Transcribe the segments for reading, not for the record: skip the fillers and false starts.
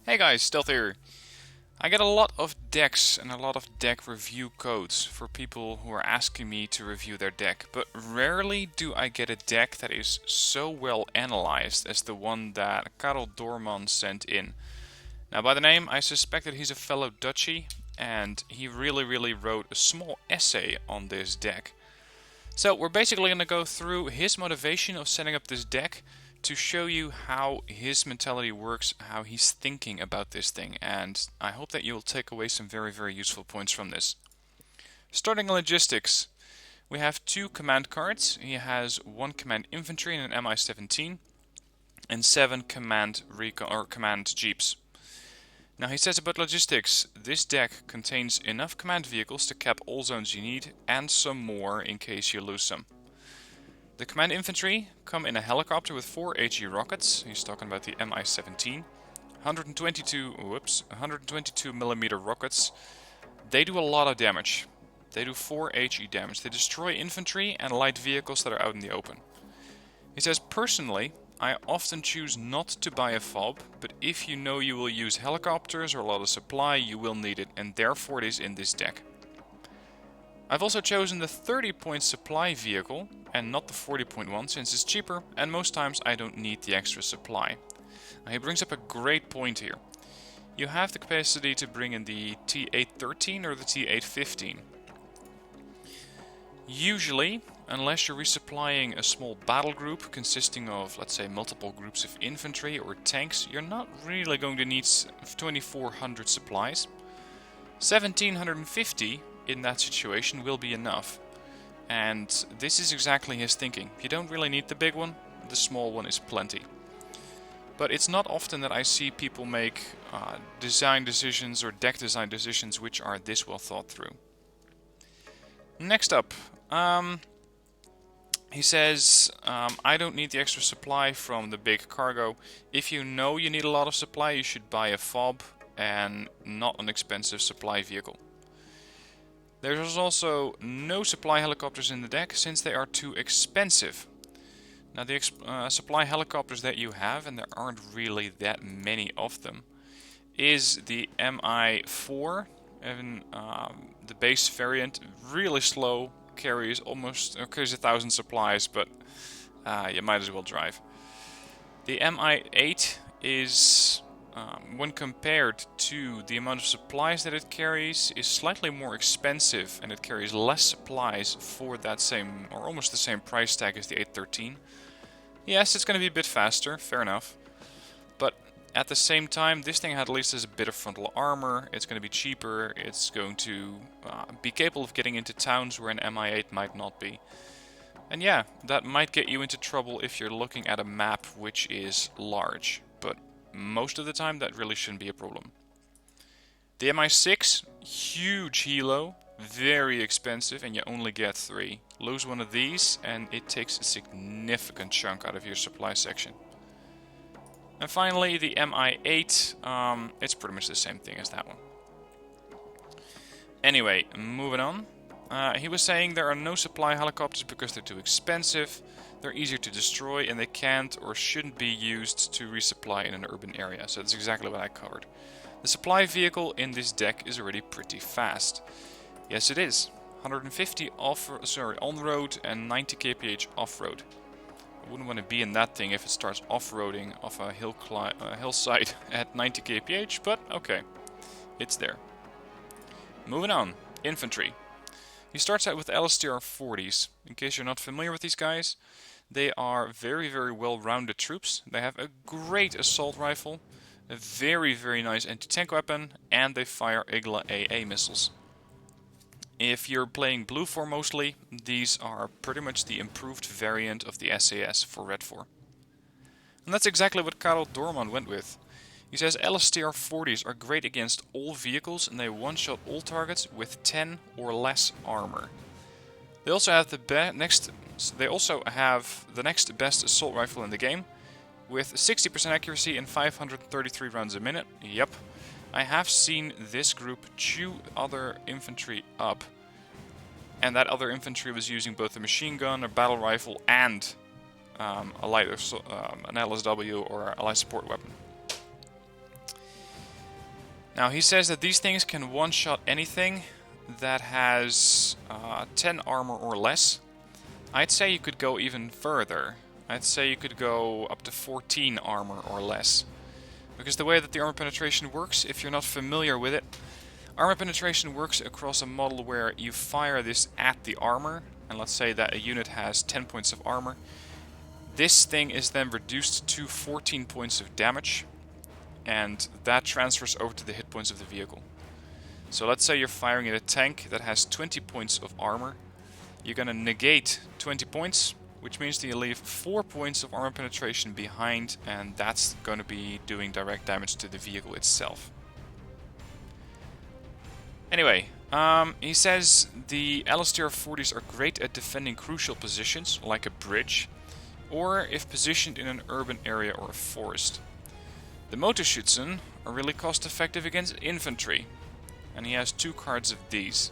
Hey guys, Stealth here. I get a lot of decks and a lot of deck review codes for people who are asking me to review their deck, but rarely do I get a deck that is so well analyzed as the one that Karel Doorman sent in. Now, by the name, I suspect that he's a fellow Dutchie, and he really wrote a small essay on this deck. So we're basically going to go through his motivation of setting up this deck to show you how his mentality works, how he's thinking about this thing, and I hope that you'll take away some very useful points from this. Starting in logistics, we have two command cards. He has one command infantry and an MI-17, and 7 command recon or command jeeps. Now he says about logistics, this deck contains enough command vehicles to cap all zones you need, and some more in case you lose some. The command infantry come in a helicopter with 4 HE rockets. He's talking about the MI-17. 122mm rockets. They do a lot of damage. They do 4 HE damage. They destroy infantry and light vehicles that are out in the open. He says, personally, I often choose not to buy a FOB, but if you know you will use helicopters or a lot of supply, you will need it, and therefore it is in this deck. I've also chosen the 30-point supply vehicle and not the 40-point one since it's cheaper and most times I don't need the extra supply. Now, he brings up a great point here. You have the capacity to bring in the T813 or the T815. Usually, unless you're resupplying a small battle group consisting of, let's say, multiple groups of infantry or tanks, you're not really going to need 2400 supplies. 1750 in that situation will be enough. And this is exactly his thinking. You don't really need the big one, the small one is plenty. But it's not often that I see people make design decisions or deck design decisions which are this well thought through. Next up, he says, I don't need the extra supply from the big cargo. If you know you need a lot of supply, you should buy a FOB and not an expensive supply vehicle. There's also no supply helicopters in the deck since they are too expensive. Now the supply helicopters that you have, and there aren't really that many of them, is the MI4, and the base variant, really slow, carries 1,000 supplies, but you might as well drive. The MI8 is, when compared to the amount of supplies that it carries, is slightly more expensive, and it carries less supplies for that same, or almost the same price tag as the 813. Yes, it's going to be a bit faster, fair enough. But at the same time, this thing at least has a bit of frontal armor, it's going to be cheaper, it's going to be capable of getting into towns where an MI8 might not be. And yeah, that might get you into trouble if you're looking at a map which is large, but most of the time that really shouldn't be a problem. The MI6, huge helo, very expensive, and you only get 3. Lose one of these and it takes a significant chunk out of your supply section. And finally the MI8, it's pretty much the same thing as that one. Anyway, moving on. He was saying there are no supply helicopters because they're too expensive, they're easier to destroy, and they can't or shouldn't be used to resupply in an urban area. So that's exactly what I covered. The supply vehicle in this deck is already pretty fast. Yes, it is. 150 on-road and 90 kph off-road. I wouldn't want to be in that thing if it starts off-roading off a hillside at 90 kph, but okay, it's there. Moving on, infantry. He starts out with LSTR 40s. In case you're not familiar with these guys, they are very well-rounded troops. They have a great assault rifle, a very nice anti-tank weapon, and they fire Igla AA missiles. If you're playing Blue 4 mostly, these are pretty much the improved variant of the SAS for Red 4. And that's exactly what Karel Doorman went with. He says LSTR 40s are great against all vehicles and they one-shot all targets with 10 or less armor. They also have the next best assault rifle in the game, with 60% accuracy and 533 rounds a minute. Yep, I have seen this group chew other infantry up, and that other infantry was using both a machine gun, a battle rifle, and an LSW or a light support weapon. Now he says that these things can one-shot anything that has 10 armor or less. I'd say you could go even further. I'd say you could go up to 14 armor or less. Because the way that the armor penetration works, if you're not familiar with it, armor penetration works across a model where you fire this at the armor, and let's say that a unit has 10 points of armor. This thing is then reduced to 14 points of damage, and that transfers over to the hit points of the vehicle. So let's say you're firing at a tank that has 20 points of armor. You're going to negate 20 points, which means that you leave 4 points of armor penetration behind, and that's going to be doing direct damage to the vehicle itself. Anyway, he says the LSTR-40s are great at defending crucial positions, like a bridge, or if positioned in an urban area or a forest. The Motorschützen are really cost effective against infantry, and he has 2 cards of these.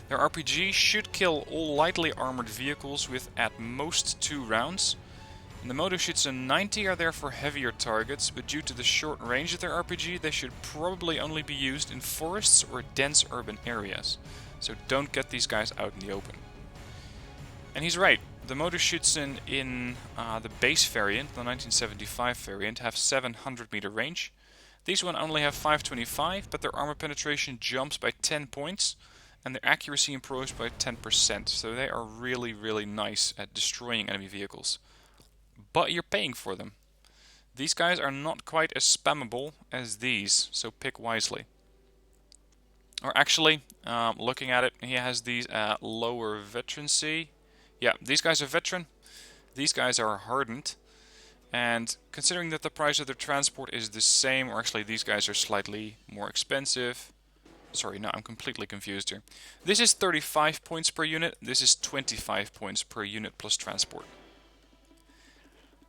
Their RPG should kill all lightly armored vehicles with at most 2 rounds. And the Motorschützen 90 are there for heavier targets, but due to the short range of their RPG, they should probably only be used in forests or dense urban areas. So don't get these guys out in the open. And he's right. The Motorschützen in the base variant, the 1975 variant, have 700 meter range. These one only have 525, but their armor penetration jumps by 10 points, and their accuracy improves by 10%. So they are really, really nice at destroying enemy vehicles. But you're paying for them. These guys are not quite as spammable as these, so pick wisely. Or actually, looking at it, he has these at lower veterancy. Yeah, these guys are veteran, these guys are hardened, and considering that the price of their transport is the same, or actually these guys are slightly more expensive. Sorry, no, I'm completely confused here. This is 35 points per unit, this is 25 points per unit plus transport.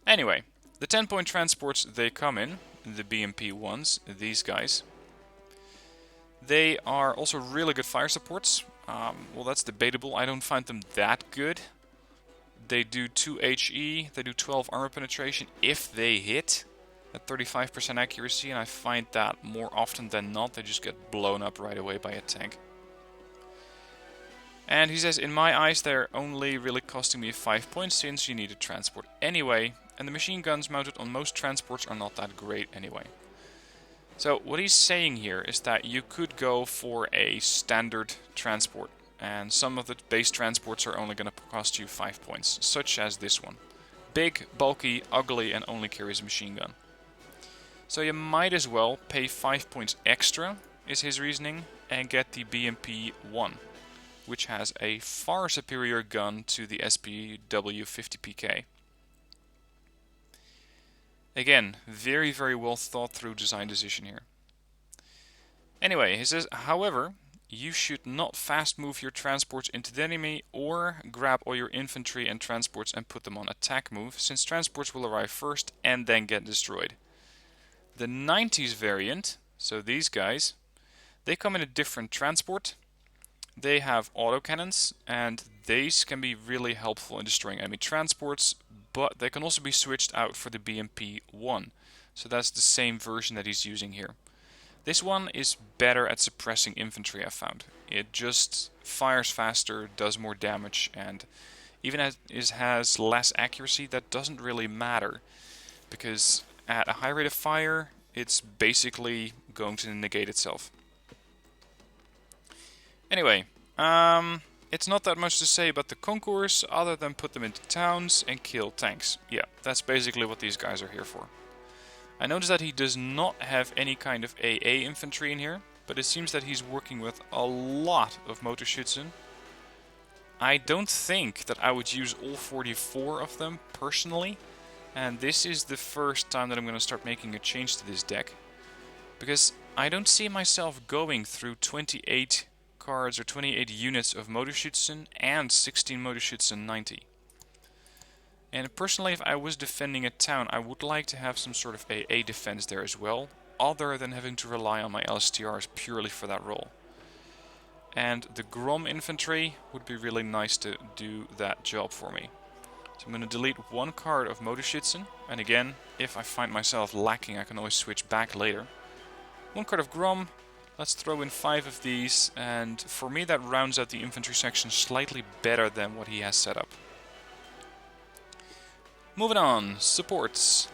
Anyway, the 10-point transports they come in, the BMP ones, these guys. They are also really good fire supports. Well, that's debatable. I don't find them that good. They do 2 HE, they do 12 armor penetration if they hit at 35% accuracy, and I find that more often than not they just get blown up right away by a tank. And he says, in my eyes they're only really costing me 5 points since you need a transport anyway, and the machine guns mounted on most transports are not that great anyway. So what he's saying here is that you could go for a standard transport, and some of the base transports are only going to cost you 5 points, such as this one. Big, bulky, ugly, and only carries a machine gun. So you might as well pay 5 points extra, is his reasoning, and get the BMP-1, which has a far superior gun to the SPW-50PK. Again, very, very well thought through design decision here. Anyway, he says, however, you should not fast move your transports into the enemy or grab all your infantry and transports and put them on attack move, since transports will arrive first and then get destroyed. The 90s variant, so these guys, they come in a different transport. They have autocannons, and these can be really helpful in destroying enemy transports, but they can also be switched out for the BMP-1. So that's the same version that he's using here. This one is better at suppressing infantry, I've found. It just fires faster, does more damage, and even as it has less accuracy, that doesn't really matter. Because at a high rate of fire, it's basically going to negate itself. Anyway, it's not that much to say about the concourse, other than put them into towns and kill tanks. Yeah, that's basically what these guys are here for. I notice that he does not have any kind of AA infantry in here, but it seems that he's working with a lot of Motorschützen. I don't think that I would use all 44 of them personally, and this is the first time that I'm going to start making a change to this deck, because I don't see myself going through 28 cards or 28 units of Motorschützen and 16 Motorschützen 90. And personally, if I was defending a town, I would like to have some sort of AA defense there as well, other than having to rely on my LSTRs purely for that role. And the Grom infantry would be really nice to do that job for me. So I'm going to delete one card of Motorschützen, and again, if I find myself lacking, I can always switch back later. 1 card of Grom. Let's throw in 5 of these, and for me that rounds out the infantry section slightly better than what he has set up. Moving on, supports.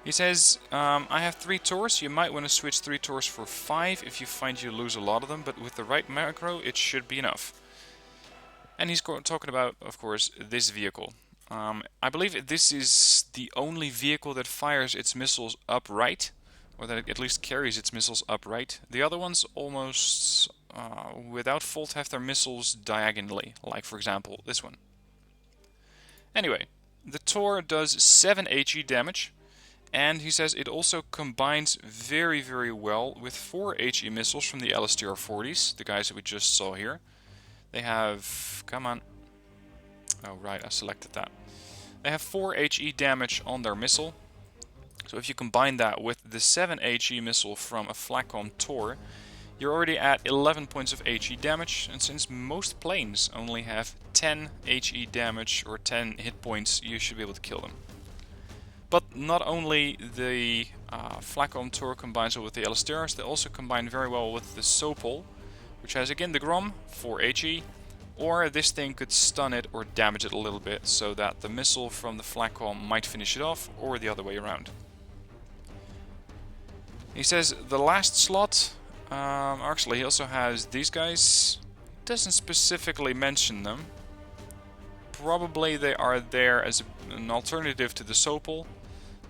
He says, I have 3 Tors. You might want to switch 3 Tors for 5 if you find you lose a lot of them, but with the right macro it should be enough. And he's talking about, of course, this vehicle. I believe this is the only vehicle that fires its missiles upright, or that it at least carries its missiles upright. The other ones almost without fault have their missiles diagonally, like for example this one. Anyway, the Tor does 7 HE damage, and he says it also combines very, very well with 4 HE missiles from the LSTR-40s, the guys that we just saw here. They have... come on. Oh right, I selected that. They have 4 HE damage on their missile. So if you combine that with the 7 HE missile from a Flakcom Tor, you're already at 11 points of HE damage, and since most planes only have 10 HE damage or 10 hit points, you should be able to kill them. But not only the Flakcom Tor combines well with the LSTRs, they also combine very well with the Sopol, which has again the Grom, 4 HE, or this thing could stun it or damage it a little bit, so that the missile from the Flakcom might finish it off, or the other way around. He says the last slot, actually he also has these guys, doesn't specifically mention them. Probably they are there as an alternative to the Sopol.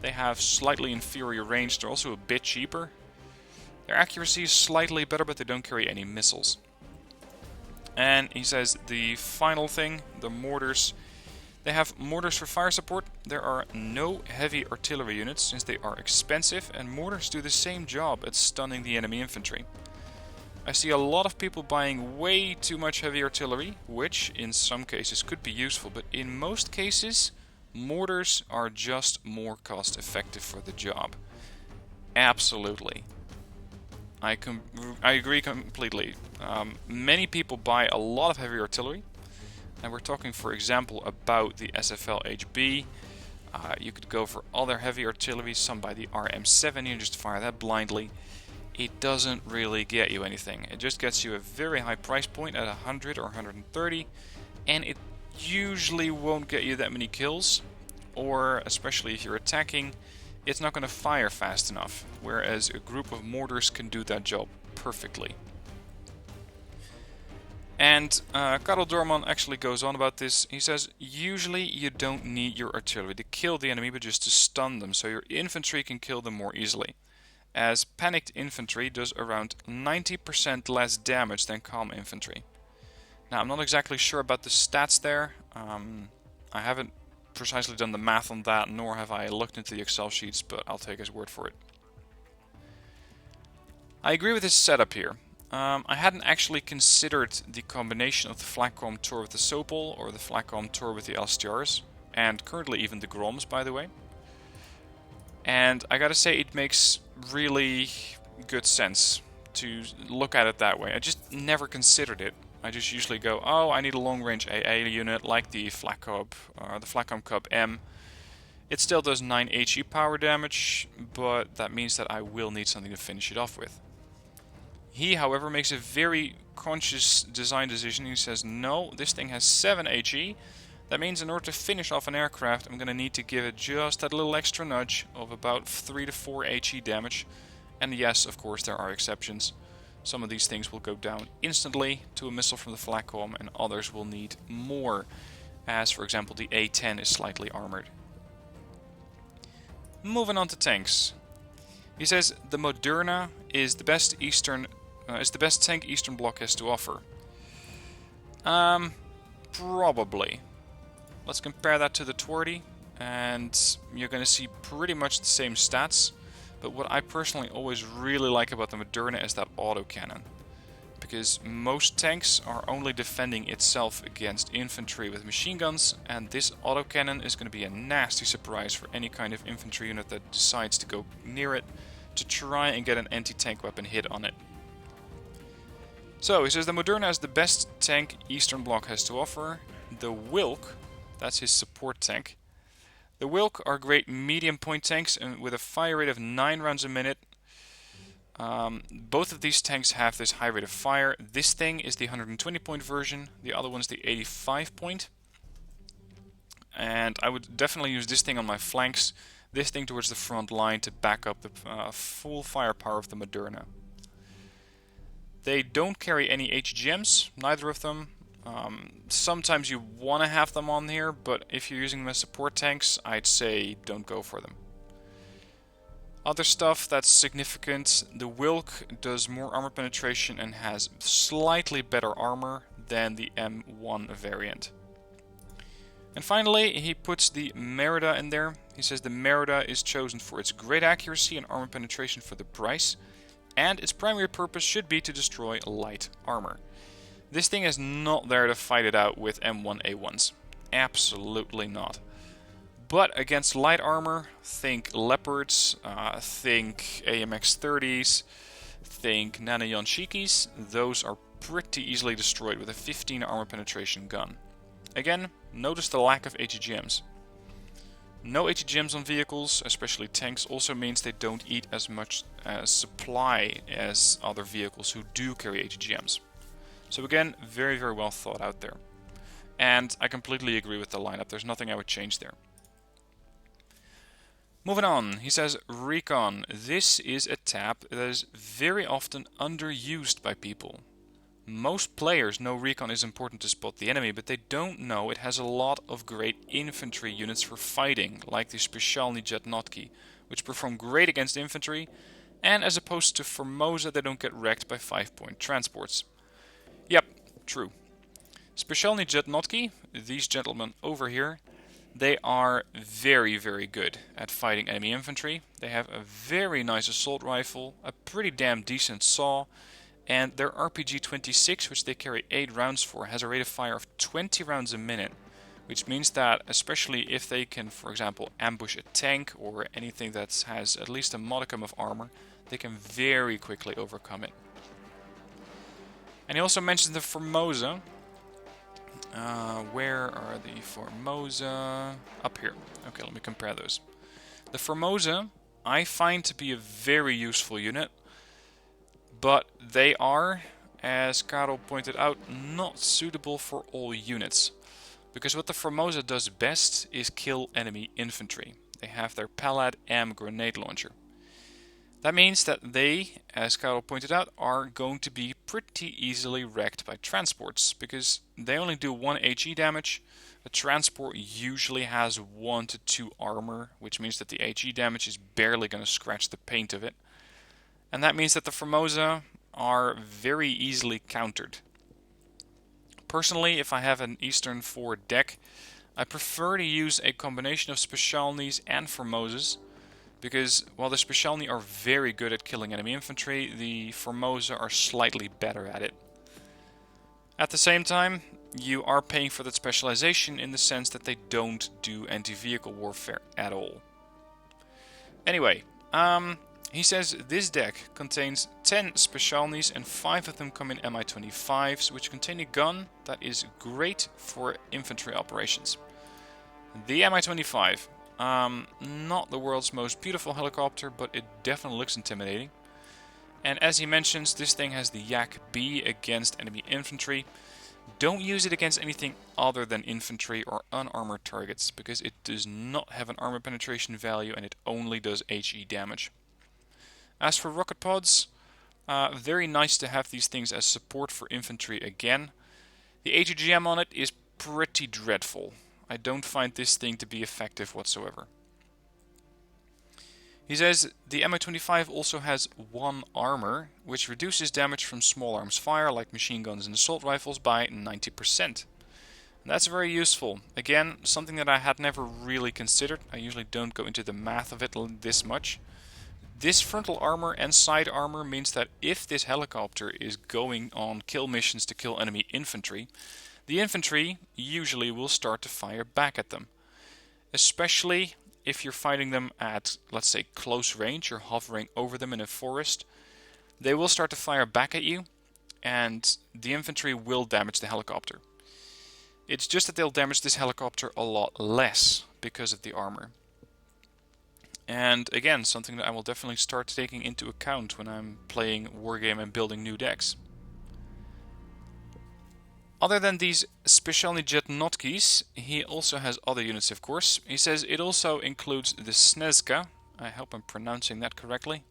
They have slightly inferior range, they're also a bit cheaper. Their accuracy is slightly better, but they don't carry any missiles. And he says the final thing, the mortars. They have mortars for fire support. There are no heavy artillery units since they are expensive, and mortars do the same job at stunning the enemy infantry. I see a lot of people buying way too much heavy artillery, which in some cases could be useful, but in most cases mortars are just more cost effective for the job. Absolutely. I agree completely. Many people buy a lot of heavy artillery, and we're talking, for example, about the SFL HB. You could go for other heavy artillery, some by the RM7, you just fire that blindly. It doesn't really get you anything. It just gets you a very high price point at 100 or 130, and it usually won't get you that many kills, or especially if you're attacking, it's not going to fire fast enough, whereas a group of mortars can do that job perfectly. And Karel Doorman actually goes on about this. He says, usually you don't need your artillery to kill the enemy, but just to stun them, so your infantry can kill them more easily. As panicked infantry does around 90% less damage than calm infantry. Now, I'm not exactly sure about the stats there. I haven't precisely done the math on that, nor have I looked into the Excel sheets, but I'll take his word for it. I agree with his setup here. I hadn't actually considered the combination of the Flakcom Tor with the Sopol, or the Flakcom Tor with the LSTRs, and currently even the Groms, by the way. And I gotta say, it makes really good sense to look at it that way. I just never considered it. I just usually go, oh, I need a long-range AA unit like the Flakcom Cub M. It still does 9 HE power damage, but that means that I will need something to finish it off with. He, however, makes a very conscious design decision. He says, no, this thing has 7 HE. That means in order to finish off an aircraft, I'm going to need to give it just that little extra nudge of about 3 to 4 HE damage. And yes, of course, there are exceptions. Some of these things will go down instantly to a missile from the Flakcom, and others will need more, as for example the A-10 is slightly armored. Moving on to tanks. He says the Moderna is the best tank Eastern Bloc has to offer. Probably. Let's compare that to the Twardy, and you're going to see pretty much the same stats. But what I personally always really like about the Moderna is that autocannon. Because most tanks are only defending itself against infantry with machine guns, and this autocannon is going to be a nasty surprise for any kind of infantry unit that decides to go near it to try and get an anti-tank weapon hit on it. So, he says the Moderna is the best tank Eastern Bloc has to offer. The Wilk, that's his support tank. The Wilk are great medium point tanks and with a fire rate of 9 rounds a minute. Both of these tanks have this high rate of fire. This thing is the 120 point version, the other one's the 85 point. And I would definitely use this thing on my flanks, this thing towards the front line to back up the full firepower of the Moderna. They don't carry any HGMs, neither of them. Sometimes you want to have them on here, but if you're using them as support tanks, I'd say don't go for them. Other stuff that's significant, the Wilk does more armor penetration and has slightly better armor than the M1 variant. And finally, he puts the Merida in there. He says the Merida is chosen for its great accuracy and armor penetration for the price, and its primary purpose should be to destroy light armor. This thing is not there to fight it out with M1A1s. Absolutely not. But against light armor, think Leopards, think AMX-30s, think Nanoyanshikis. Those are pretty easily destroyed with a 15 armor penetration gun. Again, notice the lack of HGMs. No HGMs on vehicles, especially tanks, also means they don't eat as much supply as other vehicles who do carry HGMs. So again, very, very well thought out there. And I completely agree with the lineup. There's nothing I would change there. Moving on, he says Recon. This is a tab that is very often underused by people. Most players know Recon is important to spot the enemy, but they don't know it has a lot of great infantry units for fighting, like the Specialny Jednotki, which perform great against infantry, and as opposed to Formosa, they don't get wrecked by 5-point transports. Yep, true. Specialny Jednotki, these gentlemen over here, they are very, very good at fighting enemy infantry. They have a very nice assault rifle, a pretty damn decent saw, and their RPG-26, which they carry 8 rounds for, has a rate of fire of 20 rounds a minute, which means that, especially if they can, for example, ambush a tank or anything that has at least a modicum of armor, they can very quickly overcome it. And he also mentions the Formosa. Where are the Formosa? Up here. Okay, let me compare those. The Formosa I find to be a very useful unit, but they are, as Karel pointed out, not suitable for all units. Because what the Formosa does best is kill enemy infantry. They have their Palad M grenade launcher. That means that they, as Karel pointed out, are going to be pretty easily wrecked by transports, because they only do 1 HE damage. A transport usually has 1 to 2 armor, which means that the HE damage is barely going to scratch the paint of it. And that means that the Formosa are very easily countered. Personally, if I have an Eastern 4 deck, I prefer to use a combination of Specialnys and Formosas, because while the Specialny are very good at killing enemy infantry, the Formosa are slightly better at it. At the same time, you are paying for that specialization in the sense that they don't do anti-vehicle warfare at all. Anyway, he says this deck contains 10 Specialnys and 5 of them come in Mi-25s, which contain a gun that is great for infantry operations. The Mi-25. Not the world's most beautiful helicopter, but it definitely looks intimidating. And as he mentions, this thing has the Yak B against enemy infantry. Don't use it against anything other than infantry or unarmored targets, because it does not have an armor penetration value and it only does HE damage. As for rocket pods, very nice to have these things as support for infantry again. The HGM on it is pretty dreadful. I don't find this thing to be effective whatsoever. He says the Mi-25 also has 1 armor, which reduces damage from small arms fire like machine guns and assault rifles by 90%. And that's very useful. Again, something that I had never really considered. I usually don't go into the math of it this much. This frontal armor and side armor means that if this helicopter is going on kill missions to kill enemy infantry, the infantry usually will start to fire back at them. Especially if you're fighting them at, let's say, close range, you're hovering over them in a forest, they will start to fire back at you, and the infantry will damage the helicopter. It's just that they'll damage this helicopter a lot less because of the armor. And again, something that I will definitely start taking into account when I'm playing Wargame and building new decks. Other than these Specialny Jet Notkis, he also has other units, of course. He says it also includes the Snezka. I hope I'm pronouncing that correctly.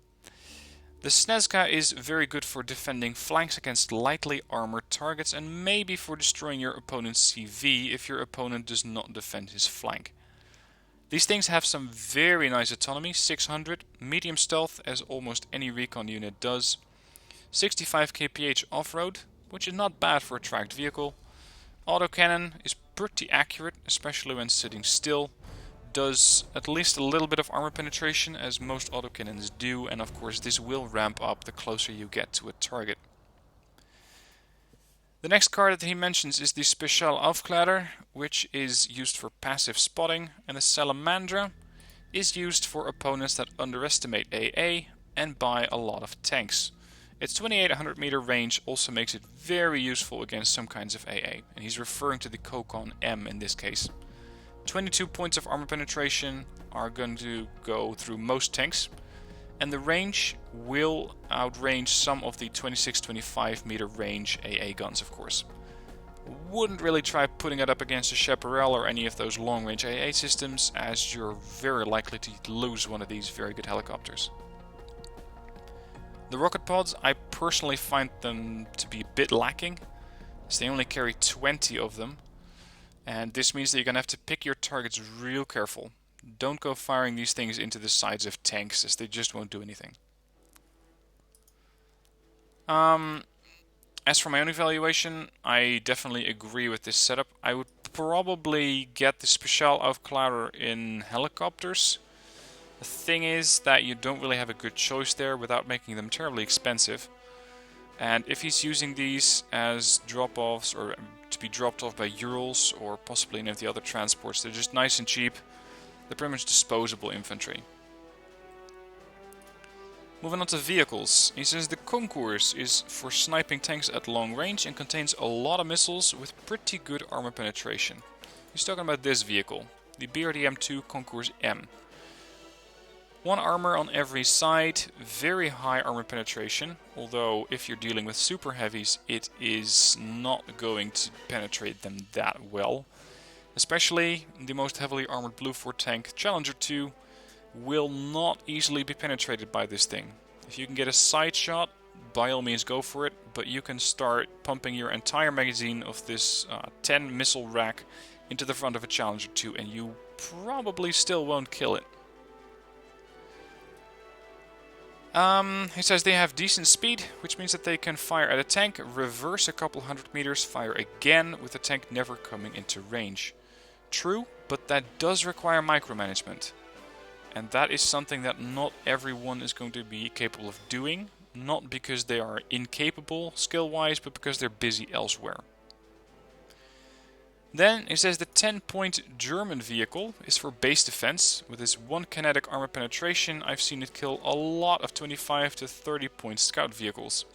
The Snezka is very good for defending flanks against lightly armored targets and maybe for destroying your opponent's CV if your opponent does not defend his flank. These things have some very nice autonomy, 600, medium stealth as almost any recon unit does, 65 kph off-road, which is not bad for a tracked vehicle. Autocannon is pretty accurate, especially when sitting still. Does at least a little bit of armor penetration, as most autocannons do, and of course this will ramp up the closer you get to a target. The next card that he mentions is the Special Aufklärer, which is used for passive spotting, and the Salamandra is used for opponents that underestimate AA and buy a lot of tanks. Its 2800 meter range also makes it very useful against some kinds of AA, and he's referring to the Kokon M in this case. 22 points of armor penetration are going to go through most tanks, and the range will outrange some of the 26-25 meter range AA guns, of course. Wouldn't really try putting it up against a Chaparral or any of those long range AA systems, as you're very likely to lose one of these very good helicopters. The rocket pods, I personally find them to be a bit lacking, as they only carry 20 of them. And this means that you're going to have to pick your targets real careful. Don't go firing these things into the sides of tanks, as they just won't do anything. As for my own evaluation, I definitely agree with this setup. I would probably get the Special Aufklärer in helicopters. The thing is that you don't really have a good choice there without making them terribly expensive. And if he's using these as drop-offs or to be dropped off by Urals or possibly any of the other transports, they're just nice and cheap. They're pretty much disposable infantry. Moving on to vehicles. He says the Concours is for sniping tanks at long range and contains a lot of missiles with pretty good armor penetration. He's talking about this vehicle, the BRDM-2 Concours M. 1 armor on every side, very high armor penetration, although if you're dealing with super heavies it is not going to penetrate them that well. Especially the most heavily armored Blue 4 tank, Challenger 2, will not easily be penetrated by this thing. If you can get a side shot, by all means go for it, but you can start pumping your entire magazine of this 10 missile rack into the front of a Challenger 2 and you probably still won't kill it. He says they have decent speed, which means that they can fire at a tank, reverse a couple hundred meters, fire again, with the tank never coming into range. True, but that does require micromanagement. And that is something that not everyone is going to be capable of doing, not because they are incapable skill-wise, but because they're busy elsewhere. Then he says the 10-point German vehicle is for base defense. With its 1 kinetic armor penetration, I've seen it kill a lot of 25 to 30 point scout vehicles.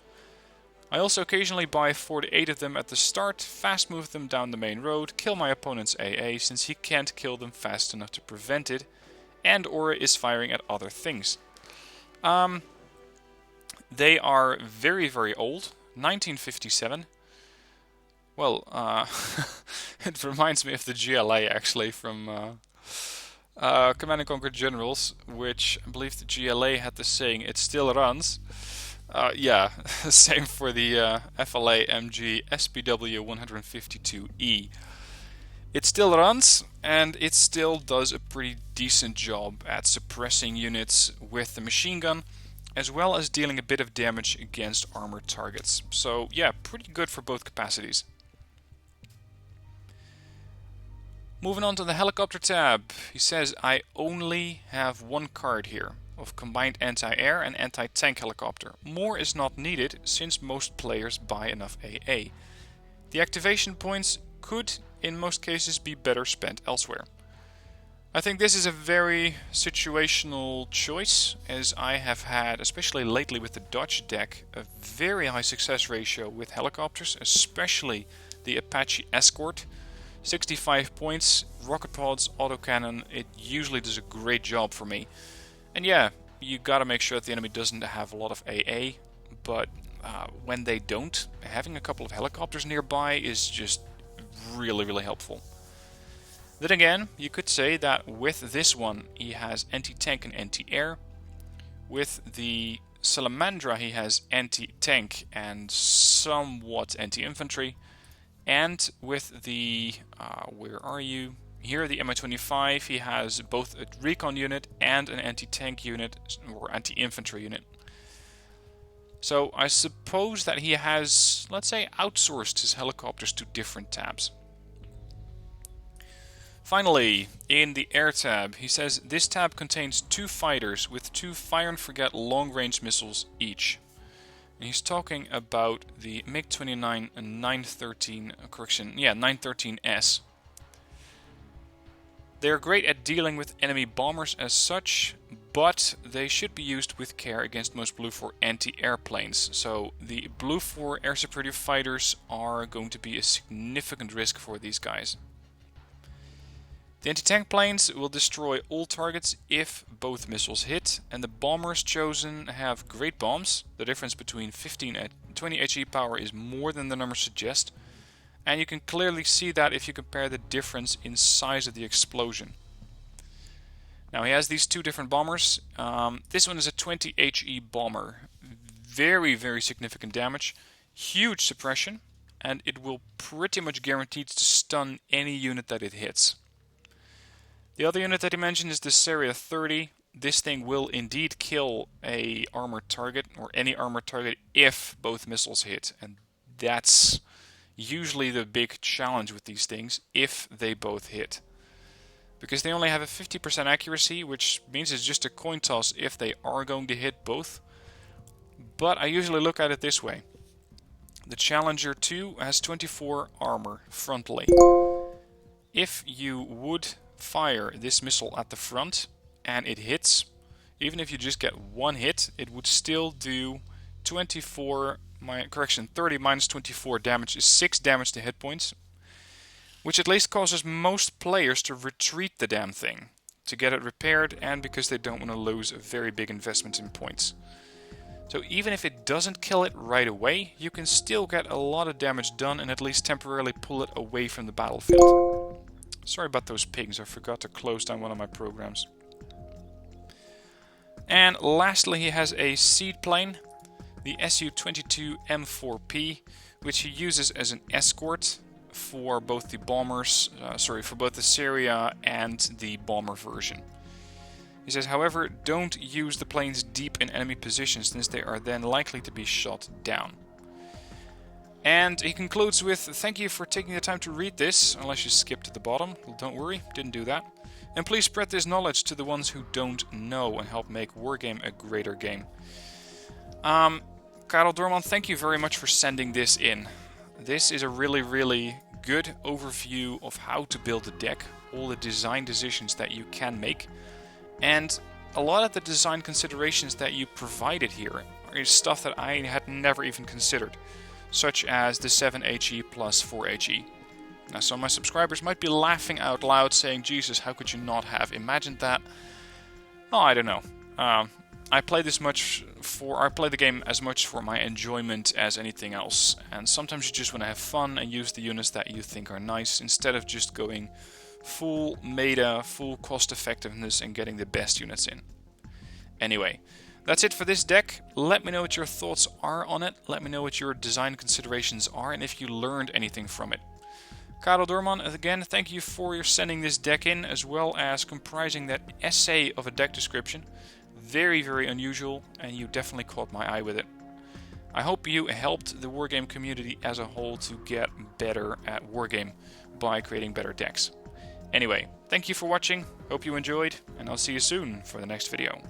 I also occasionally buy 4 to 8 of them at the start, fast move them down the main road, kill my opponent's AA since he can't kill them fast enough to prevent it, and or is firing at other things. They are very, very old, 1957. Well, it reminds me of the GLA actually from Command & Conquer Generals, which I believe the GLA had the saying, "It still runs." Yeah, same for the FLA MG SPW 152E. It still runs, and it still does a pretty decent job at suppressing units with the machine gun, as well as dealing a bit of damage against armored targets. So yeah, pretty good for both capacities. Moving on to the helicopter tab, he says I only have 1 card here of combined anti-air and anti-tank helicopter. More is not needed since most players buy enough AA. The activation points could in most cases be better spent elsewhere. I think this is a very situational choice, as I have had, especially lately with the Dodge deck, a very high success ratio with helicopters, especially the Apache Escort. 65 points, rocket pods, autocannon, it usually does a great job for me. And yeah, you gotta make sure that the enemy doesn't have a lot of AA, but when they don't, having a couple of helicopters nearby is just really, really helpful. Then again, you could say that with this one, he has anti-tank and anti-air. With the Salamandra, he has anti-tank and somewhat anti-infantry. And with the, where are you? Here, the Mi-25, he has both a Recon unit and an anti-tank unit, or anti-infantry unit. So I suppose that he has, let's say, outsourced his helicopters to different tabs. Finally, in the air tab, he says this tab contains 2 fighters with 2 fire and forget long-range missiles each. And he's talking about the MiG-29 and 913S. They're great at dealing with enemy bombers as such, but they should be used with care against most Blue 4 anti-airplanes. So the Blue 4 air superiority fighters are going to be a significant risk for these guys. The anti-tank planes will destroy all targets if both missiles hit, and the bombers chosen have great bombs. The difference between 15 and 20 HE power is more than the numbers suggest, and you can clearly see that if you compare the difference in size of the explosion. Now he has these 2 different bombers. This one is a 20 HE bomber. Very, very significant damage, huge suppression, and it will pretty much guaranteed to stun any unit that it hits. The other unit that he mentioned is the Seria 30. This thing will indeed kill a armored target, or any armored target, if both missiles hit. And that's usually the big challenge with these things, if they both hit. Because they only have a 50% accuracy, which means it's just a coin toss if they are going to hit both. But I usually look at it this way. The Challenger 2 has 24 armor frontally. If you would fire this missile at the front and it hits, even if you just get 1 hit, it would still do 30 minus 24 damage is 6 damage to hit points, which at least causes most players to retreat the damn thing to get it repaired, and because they don't want to lose a very big investment in points. So even if it doesn't kill it right away, you can still get a lot of damage done and at least temporarily pull it away from the battlefield. Sorry about those pings, I forgot to close down one of my programs. And lastly, he has a seed plane, the Su-22 M4P, which he uses as an escort for both the bombers, for both the Seria and the bomber version. He says, however, don't use the planes deep in enemy positions, since they are then likely to be shot down. And he concludes with, thank you for taking the time to read this, unless you skipped to the bottom. Well, don't worry, didn't do that. And please spread this knowledge to the ones who don't know and help make Wargame a greater game. Karel Doorman, thank you very much for sending this in. This is a really, really good overview of how to build a deck, all the design decisions that you can make. And a lot of the design considerations that you provided here is stuff that I had never even considered, such as the 7HE plus 4HE. Now, some of my subscribers might be laughing out loud saying, Jesus, how could you not have imagined that? Oh, I don't know. I play the game as much for my enjoyment as anything else, and sometimes you just want to have fun and use the units that you think are nice, instead of just going full meta, full cost effectiveness and getting the best units in. Anyway, that's it for this deck. Let me know what your thoughts are on it. Let me know what your design considerations are and if you learned anything from it. Karel Doorman, again, thank you for sending this deck in, as well as comprising that essay of a deck description. Very, very unusual, and you definitely caught my eye with it. I hope you helped the Wargame community as a whole to get better at Wargame by creating better decks. Anyway, thank you for watching, hope you enjoyed, and I'll see you soon for the next video.